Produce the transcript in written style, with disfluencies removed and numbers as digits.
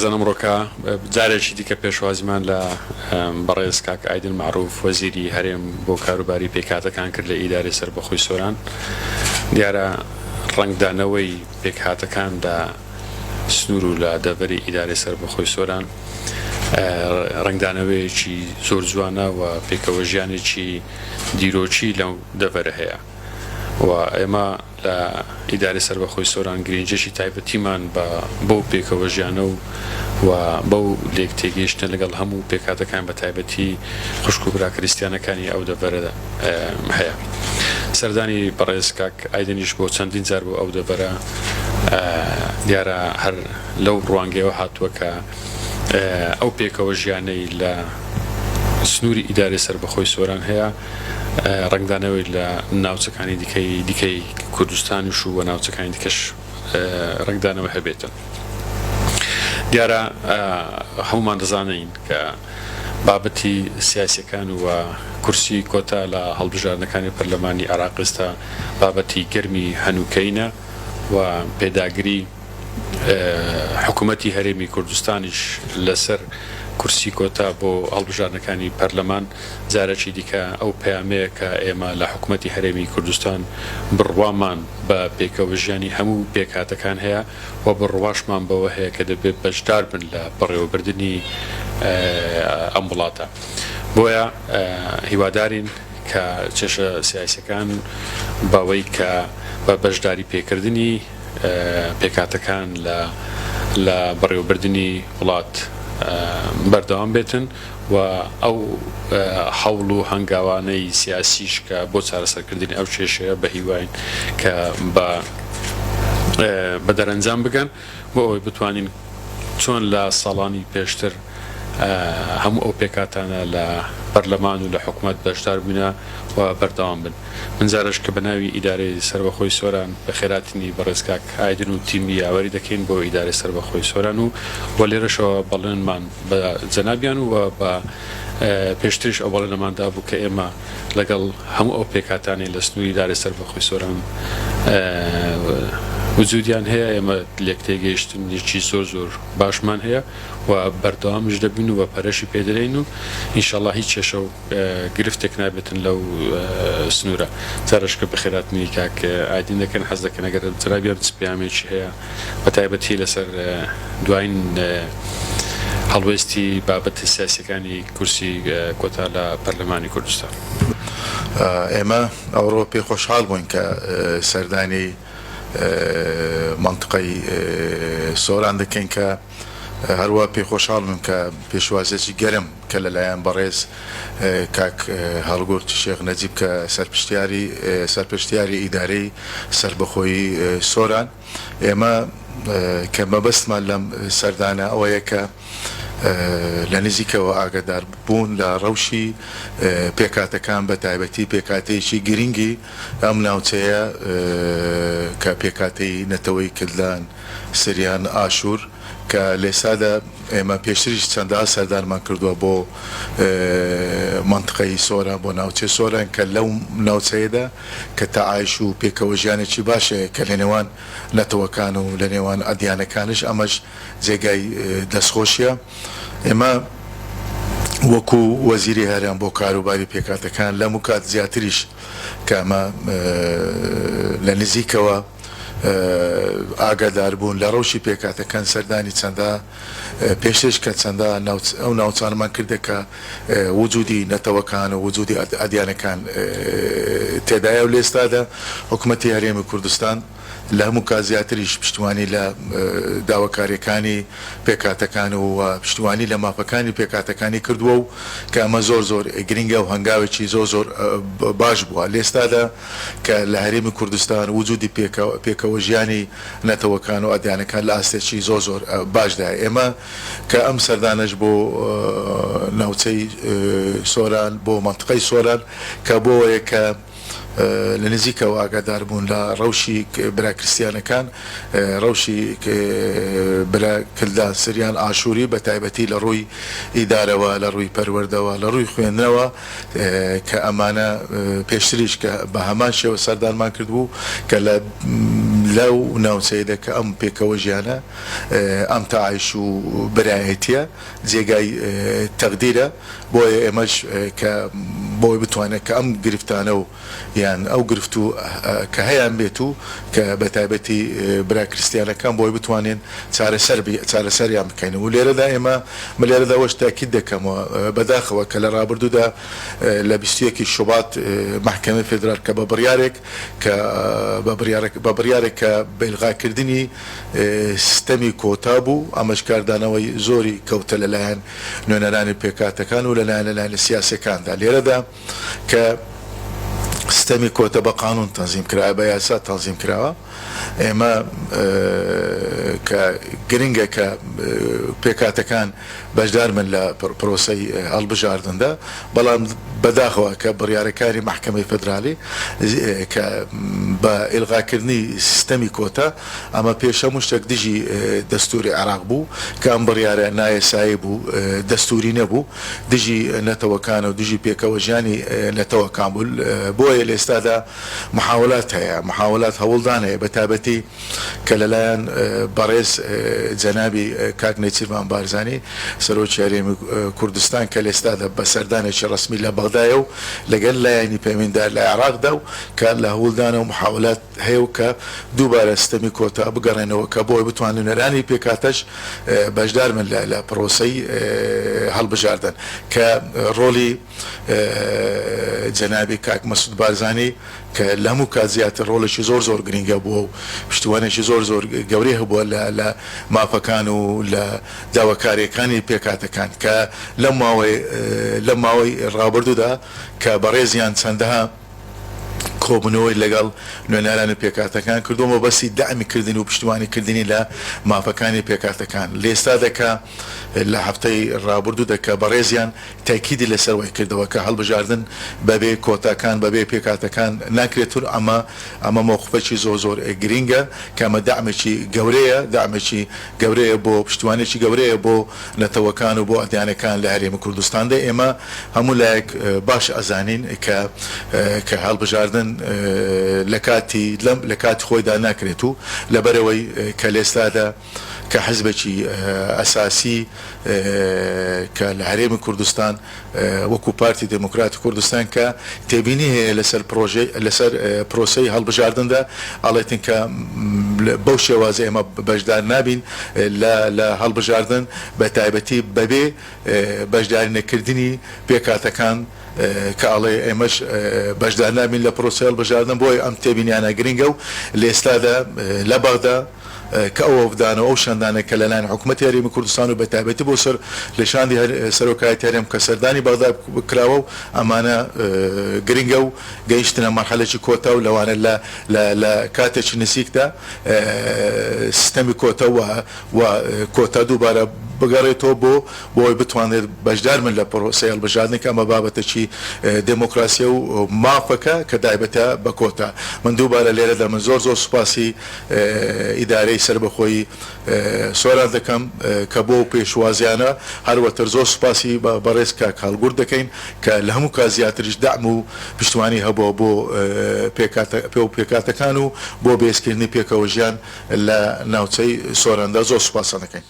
زنمڕۆکە جارێکی دیکە پێشوازیمان لە بەڕێز کاک ئایدن معروف وەزیری هەرێم بۆ کاروباری پێکهاتەکان کرد لە ئیدارەی سەربەخۆی سۆران. دیارە ڕەنگدانەوەی پێکهاتەکاندا سنوور و لە دەڤەری ئیدارەی سەربەخۆی سۆران ڕەنگدانەوەیەکی زۆر جوانە و پێکەوە ژیانێکی دیرۆچی لەو دەڤەرە هەیە و ئێمە لە ئیدارەی سەربەخۆی سۆران گرنگجێکی تایبەتیمان بەو پێکەوە ژیانە و بەو لێک تێگەیشتن لەگەڵ هەموو پێکهاتەکان بە تایبەتی خوشک و براکریستیانەکانی ئەو دەڤەرە هەیە. سەردانی بەڕێز کاک ئایدنیش بۆ چەندین جار بۆ ئەو دەڤەرە دیارە هەر لەو ڕوانگەیەوە هاتووە کە ئەو پێکەوە ژیانەی لە سنووری ئیدارەی سەربەخۆی سۆران هەیە ڕەنگدانەوەی لە ناوچەکانی دیکەی کوردستانیش و ناوچەکانی دیکەش ڕەنگدانەوە هەبێتن. دیارە هەمومان دەزانین کە بابەتی سیاسیەکان و کورسی کۆتا لە هەڵبژاردنەکانی پەرلەمانی عێراقیستا بابەتی گەرمی هەنووکەینە و پێداگری حکوومەتی هەرێمی کوردستانیش لەسەر کورسی کۆتا بۆ هەڵبژاردنەکانی پەرلەمان جارێکی دیکە ئەو پەیامەیە کە ئێمە لە حکوومەتی هەرێمی کوردستان بڕوامان بە پێکەوە ژیانی هەموو پێکهاتەکان هەیە و بڕواشمان بەوە هەیە کە دەبێت بەشدار بن لە بەڕێوەبردننی ئەم وڵاتە. بۆیە هیوادارین کە چێشە سیاسیەکان بەوەی کە بە بەشداری پێکردنی پێکهاتەکان لە بەڕێوەبردننی وڵات بەردەوام بێتن و ئەو هەوڵ و هەنگاوانەی سیاسیش کە بۆ چارەسەرکردنی ئەو کێشەیە بە هیواین کە بە دەرەنجام بگەن بۆ ئەوەی بتوانین چۆن لە ساڵانی پێشتر هەموو ئەو پێکاتانە لە پەرلەمان و لە حکوومەت بەشدار بوونە و بەردەوام بن. من جارش کە بەناوی ئیدارەی سەربەخۆی سۆران بە خێراتنی بەڕێز کاک ئایدن و تیمی یاوەری دەکەین بۆ ئیدارەی سەربەخۆی سۆران و لێرەشەوە بەڵێنمان بە جەنابیان و بە پێشتریش ئەو بەڵێنەماندا بوو کە ئێمە لەگەڵ هەموو ئەو پێکاتانی لە سنووری ئیدارەی سەربەخۆی سۆران وجودیان هەیە. ئێمە لێک تێگەیشتنێکی زۆر باشمان هەیە و بەردەوامش دەبین و بە پەرەشی پێدەرین و ئینشاءڵڵا هیچ کێشە و گرفتێک نابێتن لەو سنوورە. جارش کە بەخێراتنی کاک ئایدین دەکەن حەز دەکەن ئەگەر جەنابیان پەیامێکی هەیە بە تایبەتی لەسەر دوایین هەڵوێستی بابەتی سیاسیەکانی کورسی کۆتا لە پەرلەمانی کوردستان. ئێمە ئەوڕۆ پێ خۆشحاڵ بووین کە سەردانی منطقەی سۆران دەکەین کە هەروە پێ خۆشحاڵ بووم کە پێشوازێکی گەرم کە لەلایەن بەڕێز کاک هەڵگورد شێخ نەجیب کە سەرپرشتیاری ئیدارەی سەربەخۆیی سۆران. ئێمە کە مەبەستمان لەم سەردانە ئەوەیە کە لە نزیکەوە ئاگادار بوون لە ڕەوشی پێکاتەکان بە تایبەتی پێکاتەیەکی گرنگی ئەم ناوچەیە کە پێکاتەی نەتەوەی کردلان سریان ئاشور کە لێسادا ئێمە پێشتریش چەندە سەردانمان کردووە بۆ منطقەی سۆران بۆ ناوچەی سۆران کە لەو ناوچەیەدا کە تەعایش و پێکەوە ژیانێکی باشەیە کە لە نێوان نەتەوەکان و لە نێوان ئەدیانەکانش ئەمەش جێگای دەستخۆشیە. ئێمە وەکو وەزیری هەرێم بۆ کاروباری پێکاتەکان لەم و کات زیاتریش کە ئەمە لە نزیکەوە ئاگادار بوون لە ڕەوشی پێکاتەکان سەردانی چەندە پێشش کە چەندە ئەو ناوچانمان کردە کە وجودی نەتەوەکان و وجودی ئەدیانەکان تێدایە و لێستادا حکوومەتی هەرێمی کوردستان لە هەموو کات زیاتریش پشتیوانی لە داواکاریەکانی پێکاتەکان و پشتیوانی لە مافەکانی پێکاتەکانی کردووە و کە ئەمە زۆر گرنگە و هەنگاوێکی زۆر باش بووە. لێستادا کە لە هەرێمی کوردستان وجودی پێکەوە ژیانی نەتەوەکان و ئەدیانەکان لە ئاستێکی زۆر باشدا. ئێمە کە ئەم سەردانەش بۆ ناوچەی سۆران بۆ منطقەی سۆران کە بۆیە کە لە نزیکەوە ئاگادار بوون لە ڕەوشی براکریستیانەکان ڕەوشی براکردان سریان ئاشووری بە تایبەتی لە ڕووی ئیدارەوە لە ڕووی پەروەردەوە لە ڕووی خوێندنەوە کە ئەمانە پێشتریش کە بە هەمان شێوە سەردانمان کردبوو کە لە لەو ناوچەیەدا کە ئەم پێکەوە ژیانە ئەم تاعیش و برایەتیە جێگای تەقدیرە بۆیە ئێمەش کە بۆی بتوانێت کە ئەم گرفتانە و یان ئەو گرفت و کە هەیان بێت و کە بە تایبەتی برا کریستیانەکان بۆی بتوانین چارەسەریان بکەین و لێرەدا ئێمە لێرەدا وەش تاکید دەکەمەوە بەداخەوە کە لە ڕابردوودا لە 21 شوبات محکمەی فێدرال کە بە بڕیارێک کە بەیلغاکردنی سیستەمی کۆتا بوو ئەمەش کاردانەوەی زۆری کەوتە لەلایەن نوێنەرانی پێکاتەکان و لەلایەن سیاسەکاندا لێرەدا کە سیستەمی کۆتا بە قانون تەنزیم کراوە بە یاسا تەنزیم کراوە ئێمە کە گرنگە کە پێکاتەکان بەشدار من لە پرۆسەی هەڵبژاردندا بەڵام بەداخەوە کە بڕیارەکانی محکمەی فێدرالی کە بە ئیلغاکردنی سیستەمی کۆتا ئەمە پێش هەموو شتێک دژی دەستوری عێراق بوو کە ئەم بڕیارە نایەسایی بوو دەستوری نەبوو دژی نەتەوەکان و دژی پێکەوە ژیانی نەتەوەکان بوو بۆیە لە ئێستادا محاولات هەیە محاولات هەوڵدان هەیە بە تایبەتی کە لەلایەن بەڕێز جەنابی کاک نەچیروان بارزانی سەرۆکی هەرێمی کوردستان کە لە ئێستادا بە سەردانێکی ڕسمی لە بەغدایە و لەگەل لایەنی پەیوەندیدار لە عێراقدا و کە لە هەوڵدانە و محاولات هەیە و کە دووبارە سیستەمی کۆتا بگەڕێنەوە کە بۆی بتوانن نوێنەرانی پێکاتەش بەشدار من لە پرۆسەی هەڵبژاردن کە ڕۆلی جەنابی کاک مەسعود بارزانی کە لە هەموو کات زیاتر ڕۆڵێکی زۆر گرنگە بووە و پشتیوانێکی زۆر گەورەی هەبووە لە مافەکان و لە داواکاریەکانی پێکاتەکان کە لەم ماوەی ڕابردوودا کە بەڕێزیان چەندەها کۆبنەوەی لەگەڵ نوێنەرانی پێکاتەکان کردومە بەسی دامی کردنی و پشتیوانی کردنی لە مافەکانی پێکاتەکان لە ئێستا دەکا لە هەفتەی ڕابردوو دەکە بەڕێزیان تاکیدی لەسەروەی کردەوە کە هەڵبژاردن بەبێ کۆتاکان بەبێ پێکاتەکان ناکرێتون ئەمە موقفێکی زۆر گرینگە کە ئەمە دامێکی گەورەیە بۆ پشتیوانێکی گەورەیە بۆ نەتەوەکان و بۆ ئەدیانەکان لە هەرێمی کوردستاندا ئێمە هەموو لایەک باش ئەزانین کە هەڵبژاردن لە کاتی خۆیدا ناکرێت و لەبەرەوەی کە لە ئێستادا کە حزبێکی ئەساسی کە لە هەرێمی کوردستان وەکو پارتی دموکراتی کوردستان کە تێبینی هەیە لەسەر پرۆسەی هەڵبژاردندا ئەڵێتن کە بەو شێوازە ئێمە بەشدار نابین لە هەڵبژاردن بە تایبەتی بەبێ بەشداری نەکردنی پێکاتەکان کە ئەڵێ ئێمەش بەشدار نابین لە پرۆسەی هەڵبژاردن بۆی ئەم تێبینیانە گرنگە و لە ئێستادا لە بەغدا کە ئەوە بدانەوە ئەو شاندانە کە لەلایەن حکوومەتی هەرێمی کوردستان و بە تایبەتی بۆ لەشاندی سەرۆکایەتی هەرێم کە سەردانی بەغدا کراوە و ئەمانە گرنگە و گەیشتنە مەرحەلەی کۆتا و لەوانە لە کاتێکی نزیکدا سیستەمی کۆتا و کۆتا دووبارە بگەڕێتەوە بۆی بتوانێت بەشدار من لە پرۆسەی هەڵبژاردنێک ئەمە بابەتێکی دموکراسیە و مافەکە کە دایبەتە بە کۆتا من دووبارە لێرەدا من زۆر سوپاسی ئیدارەی سەربەخۆیی سۆران دەکەم کە بۆ پێشوازیانە هەروەتر زۆر سوپاسی بەڕێز کاک هەڵگورد دەکەین کە لە هەموو کات زیاتریش دەعم و پشتیوانی هەبووە بۆ پێکاتەکان و بۆ بێزکردنی پێکەوە ژیان لە ناوچەی سۆراندا زۆر سوپاسان دەکەین.